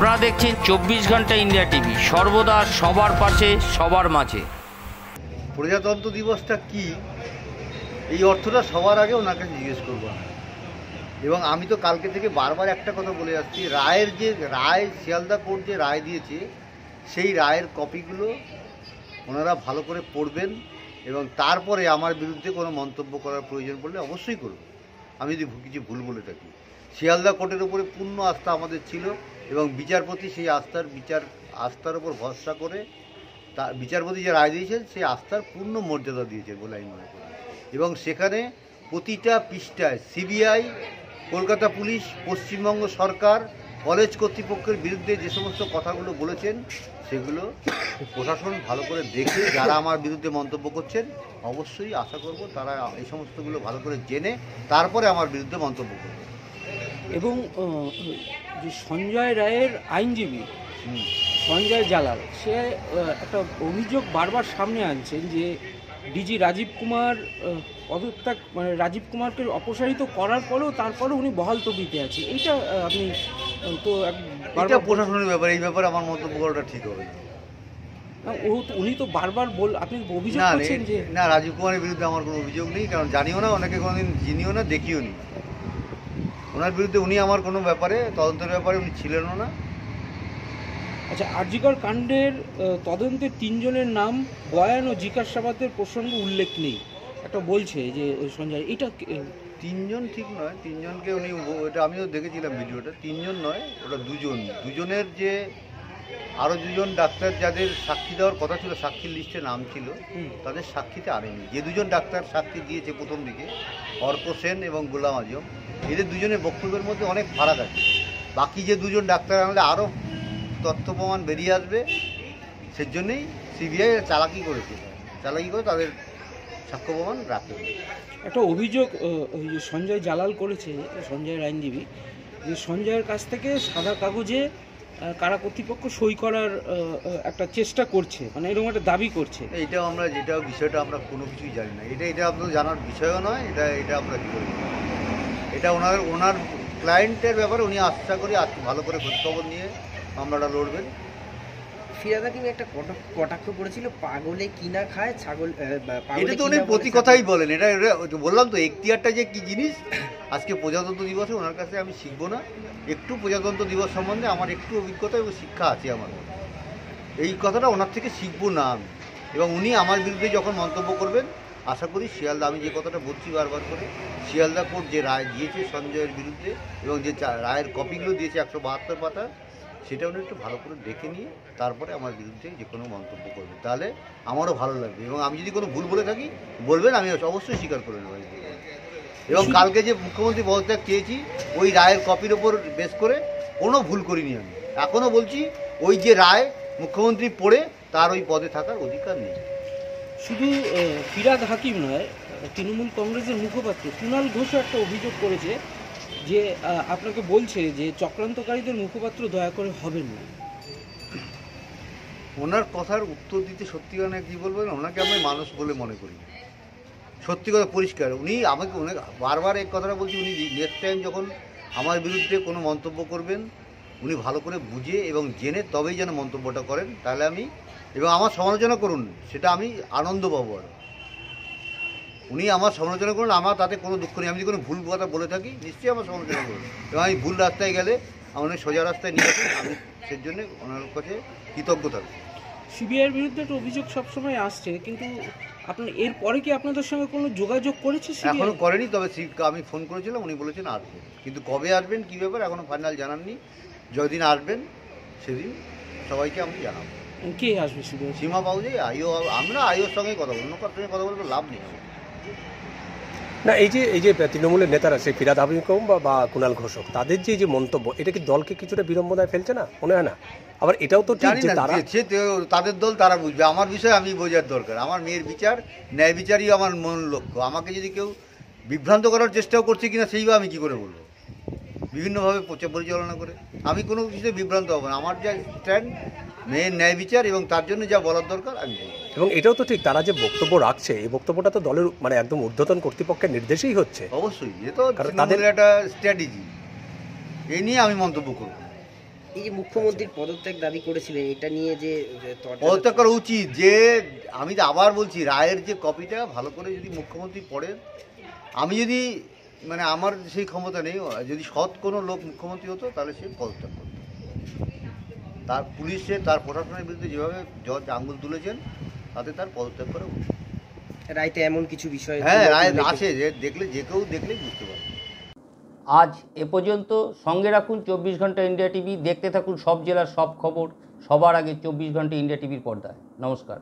আপনারা দেখছেন 24 ঘন্টা ইন্ডিয়া টিভি, সর্বদা সবার পাশে সবার মাঝে। প্রজাতন্ত্র দিবসটা কি, এই অর্থটা সবার আগে ওনার কাছে জিজ্ঞেস করবো আমি। এবং আমি তো কালকে থেকে বারবার একটা কথা বলে যাচ্ছি, শিয়ালদা কোর্ট যে রায় দিয়েছে সেই রায়ের কপিগুলো ওনারা ভালো করে পড়বেন এবং তারপরে আমার বিরুদ্ধে কোনো মন্তব্য করার প্রয়োজন পড়লে অবশ্যই করব। আমি যদি কিছু ভুল বলে থাকি, শিয়ালদা কোর্টের উপরে পূর্ণ আস্থা আমাদের ছিল এবং বিচারপতি সেই আস্থার উপর ভরসা করে বিচারপতি যে রায় দিয়েছেন সেই আস্থার পূর্ণ মর্যাদা দিয়েছে বলে আমি মনে করি। এবং সেখানে প্রতিটা পৃষ্ঠায় সিবিআই, কলকাতা পুলিশ, পশ্চিমবঙ্গ সরকার, কলেজ কর্তৃপক্ষের বিরুদ্ধে যে সমস্ত কথাগুলো বলেছেন সেগুলো প্রশাসন ভালো করে দেখে যারা আমার বিরুদ্ধে মন্তব্য করছেন অবশ্যই আশা করব তারা এই সমস্তগুলো ভালো করে জেনে তারপরে আমার বিরুদ্ধে মন্তব্য করবে। এবং যে সঞ্জয় রায়ের আইনজীবী সঞ্জয় জালাল, সে একটা অভিযোগ বারবার সামনে আনছেন যে ডিজি রাজীব কুমার পদত্যাগ, মানে রাজীব কুমারকে অপসারিত করার পরেও তারপরে উনি বহাল তবিতে আছে। এইটা আপনি তো এটা প্রশাসনের ব্যাপারে, এই ব্যাপারে আমার মন্তব্য করাটা ঠিক হবে না। উনি তো বারবার আপনি অভিযোগ করছেন যে না, রাজীব কুমারের বিরুদ্ধে আমার কোনো অভিযোগ নেই, কারণ জানিও না, ওনাকে কোনোদিন চিনিও না, দেখিও নি। ওনার বিরুদ্ধে উনি আমার কোনো ব্যাপারে তদন্তের ব্যাপারে উনি ছিলেনও না। আচ্ছা, আরজিকর কাণ্ডের তদন্তে 3 জনের নাম বয়ান ও জিজ্ঞাসাবাদের প্রসঙ্গে উল্লেখ নেই, একটা বলছে যে সঞ্জয়। এটা 3 জন ঠিক নয়, 3 জনকে উনি, এটা আমিও দেখেছিলাম ভিডিওটা, 3 জন নয়, ওটা 2 জন। দুজনের যে আরও 2 জন ডাক্তার যাদের সাক্ষী দেওয়ার কথা ছিল, সাক্ষীর লিস্টে নাম ছিল, তাদের সাক্ষীতে আনেনি। যে 2 জন ডাক্তার সাক্ষী দিয়েছে প্রথম দিকে, অর্ক সেন এবং গোলাম আজম, এদের 2 জনের বক্তব্যের মধ্যে অনেক ফারাক আছে। বাকি যে 2 জন ডাক্তার আনলে আরও তথ্য প্রমাণ বেরিয়ে আসবে, সেজন্যই সিবিআই চালাকি করে তাদের সাক্ষ্য প্রমাণ রাখে। একটা অভিযোগ সঞ্জয় জালাল করেছে, সঞ্জয়ের আইনজীবী, যে সঞ্জয়ের কাছ থেকে সাদা কাগজে কারা কর্তৃপক্ষ সই করার একটা চেষ্টা করছে, মানে এরকম একটা দাবি করছে। এইটাও আমরা বিষয়টা আমরা কোনো কিছুই জানি না, এটা আপনাদের জানার বিষয়ও নয়। এটা আমরা কী করি, এটা ওনার ক্লায়েন্টের ব্যাপারে উনি আশা করি ভালো করে খোঁজখবর নিয়ে মামলাটা লড়বেন। ফিরাদ হাকিম একটা কটাক্ষ করেছিল, পাগলে কিনা খায় ছাগল। এটা তো উনি প্রতি কথাই বলেন। এটা বললাম তো, এখতিয়ারটা যে কী জিনিস। আজকে প্রজাতন্ত্র দিবসে ওনার কাছে আমি শিখবো না, একটু প্রজাতন্ত্র দিবস সম্বন্ধে আমার একটু অভিজ্ঞতা এবং শিক্ষা আছে আমার, এই কথাটা ওনার থেকে শিখবো না আমি। এবং উনি আমার বিরুদ্ধে যখন মন্তব্য করবেন, আশা করি শিয়ালদা, আমি যে কথাটা বলছি বারবার করে, শিয়ালদা কোর্ট যে রায় দিয়েছে সঞ্জয়ের বিরুদ্ধে এবং যে রায়ের কপিগুলো দিয়েছে 172 পাতা, সেটা উনি একটু ভালো করে দেখে নিয়ে তারপরে আমার বিরুদ্ধে যে কোনো মন্তব্য করবেন, তাহলে আমারও ভালো লাগবে। এবং আমি যদি কোনো ভুল বলে থাকি বলবেন, আমি অবশ্যই স্বীকার করে নেব। এবং কালকে যে মুখ্যমন্ত্রী পদত্যাগ চেয়েছি, ওই রায়ের কপির ওপর বেস করে কোনো ভুল করিনি আমি। এখনও বলছি, ওই যে রায় মুখ্যমন্ত্রী পড়ে তার ওই পদে থাকার অধিকার নেই। শুধু ফিরাদ হাকিম নয়, তৃণমূল কংগ্রেসের মুখপাত্র কুণাল ঘোষও একটা অভিযোগ করেছে যে আপনাকে বলছে যে চক্রান্তকারীদের মুখপাত্র দয়া করে হবেন না। ওনার কথার উত্তর দিতে সত্যি কথা কী বলবেন, ওনাকে আমি মানুষ বলে মনে করি। সত্যি কথা পরিষ্কার, উনি আমাকে অনেক বারবার এই কথাটা বলছি, উনি নেক্সট টাইম যখন আমার বিরুদ্ধে কোনো মন্তব্য করবেন, উনি ভালো করে বুঝে এবং জেনে তবেই যেন মন্তব্যটা করেন, তাহলে আমি, এবং আমার সমালোচনা করুন, সেটা আমি আনন্দ পাবো। আর উনি আমার সমালোচনা করুন, আমার তাতে কোনো দুঃখ নেই। আমি যদি কোনো ভুল কথা বলে থাকি নিশ্চয়ই আমার সমালোচনা করুন, এবং আমি ভুল রাস্তায় গেলে আমাদের সোজা রাস্তায় নিয়ে আসুন, আমি সেই জন্যে ওনার কাছে কৃতজ্ঞ থাকবো। সিবিআইয়ের বিরুদ্ধে একটা অভিযোগ সবসময় আসছে, কিন্তু আপনার এরপরে কি আপনাদের সঙ্গে কোনো যোগাযোগ করেছে? এখনও করেনি, তবে আমি ফোন করেছিলাম, উনি বলেছেন আসবেন, কিন্তু কবে আসবেন কী ব্যাপার এখনও ফাইনাল জানাননি। যেদিন আসবেন সেদিন সবাইকে আমি জানাবো। কে আসবে? সিবিআই সীমা পাউজে, আমরা আইওর সঙ্গে কথা বলবো, অন্য কার সঙ্গে কথা বলতে লাভ নেই। না, এই যে তৃণমূলের নেতারা, সেই ফিরাদ হাকিম বা কুণাল ঘোষ, তাদের যে মন্তব্য, এটা কি দলকে কিছুটা বিড়ম্বনায় ফেলছে না? মনে হয় না? আবার এটাও তো ঠিক যে তাদের দল তারা বুঝবে, আমার বিষয় আমি বোঝার দরকার। আমার মেয়ের বিচার, ন্যায় বিচারই আমার মূল লক্ষ্য। আমাকে যদি কেউ বিভ্রান্ত করার চেষ্টাও করছে কিনা সেইভাবে আমি কী করে বলবো, বিভিন্নভাবে পরিচালনা করে। আমি কোনো কিছুতে বিভ্রান্ত হব না। আমার যা স্ট্যান্ড, মেয়ের ন্যায় বিচার এবং তার জন্য যা বলার দরকার আমি বলব। এবং এটাও তো ঠিক, তারা যে বক্তব্য রাখছে, এই বক্তব্যটা তো দলের মানে একদম ঊর্ধ্বতন কর্তৃপক্ষের নির্দেশেই হচ্ছে। অবশ্যই, এ তো তাদের একটা স্ট্র্যাটেজি, এই নিয়ে আমি মন্তব্য করব। এই যে মুখ্যমন্ত্রীর পদত্যাগ দাবি করেছিলেন, এটা নিয়ে যে পদত্যাগ করা উচিত। যে আমি তো আবার বলছি, রায়ের যে কপিটা ভালো করে যদি মুখ্যমন্ত্রী পড়েন, আমি যদি মানে আমার সেই ক্ষমতা নেই, যদি সৎ কোনো লোক মুখ্যমন্ত্রী হতো তাহলে সে পদত্যাগ করত। তার পুলিশে তার প্রশাসনের বিরুদ্ধে যেভাবে জজ আঙুল তুলেছেন তাতে তার পদত্যাগ করা উচিত। রায়তে এমন কিছু বিষয় হ্যাঁ, রায় আছে যে দেখলে যে কেউ দেখলেই বুঝতে পারবে। আজ এ পর্যন্ত। সঙ্গে রাখুন 24 ঘন্টা ইন্ডিয়া টিভি। দেখতে থাকুন সব জেলার সব খবর সবার আগে 24 ঘন্টা ইন্ডিয়া টিভির পর্দায়। নমস্কার।